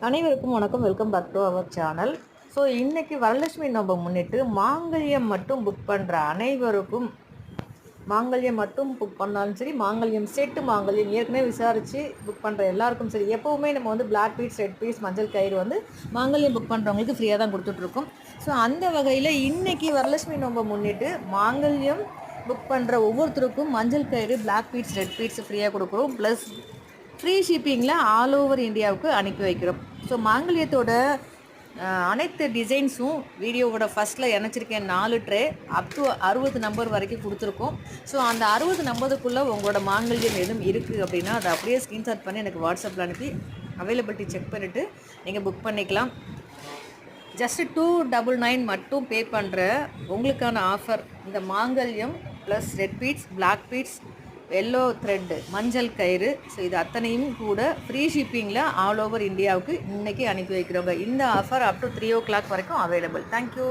அனைவருக்கும் வணக்கம். Welcome back to our channel. So இன்றைக்கி வரலட்சுமி நோம்பை முன்னிட்டு மாங்கல்யம் மட்டும் புக் பண்ணுற அனைவருக்கும், மாங்கல்யம் மட்டும் புக் பண்ணாலும் சரி, மாங்கல்யம் செட்டு மாங்கல்யம் ஏற்கனவே விசாரித்து புக் பண்ணுற எல்லாருக்கும் சரி, எப்போவுமே நம்ம வந்து பிளாக் பீட்ஸ், ரெட் பீட்ஸ், மஞ்சள் கயிறு வந்து மாங்கல்யம் புக் பண்ணுறவங்களுக்கு ஃப்ரீயாக தான் கொடுத்துட்ருக்கோம். ஸோ அந்த வகையில் இன்றைக்கி வரலட்சுமி நோம்பை முன்னிட்டு மாங்கல்யம் புக் பண்ணுற ஒவ்வொருத்தருக்கும் மஞ்சள் கயிறு, பிளாக் பீட்ஸ், ரெட் பீட்ஸ் ஃப்ரீயாக கொடுக்குறோம். ப்ளஸ் ஃப்ரீ ஷிப்பிங்கில் ஆல் ஓவர் இந்தியாவுக்கு அனுப்பி வைக்கிறோம். ஸோ மாங்கல்யத்தோட அனைத்து டிசைன்ஸும் வீடியோவோட ஃபஸ்ட்டில் இணைச்சிருக்கேன். 4 ட்ரே அப் டு 60 நம்பர் வரைக்கும் கொடுத்துருக்கோம். ஸோ அந்த 60 நம்பருக்குள்ளே உங்களோட மாங்கல்யம் எதுவும் இருக்குது அப்படின்னா அதை அப்படியே ஸ்க்ரீன்ஷாட் பண்ணி எனக்கு வாட்ஸ்அப்பில் அனுப்பி அவைலபிலிட்டி செக் பண்ணிவிட்டு நீங்கள் புக் பண்ணிக்கலாம். ஜஸ்ட்டு 299 மட்டும் பே பண்ணுற உங்களுக்கான ஆஃபர் இந்த மாங்கல்யம் plus red beads, black beads, yellow thread, மஞ்சள் கயிறு. ஸோ இது அத்தனையும் கூட ஃப்ரீ ஷிப்பிங்கில் ஆல் ஓவர் இந்தியாவுக்கு இன்றைக்கி அனுப்பி வைக்கிறோங்க. இந்த ஆஃபர் அப் டு 3 o'clock வரைக்கும் அவைலபிள். தேங்க்யூ.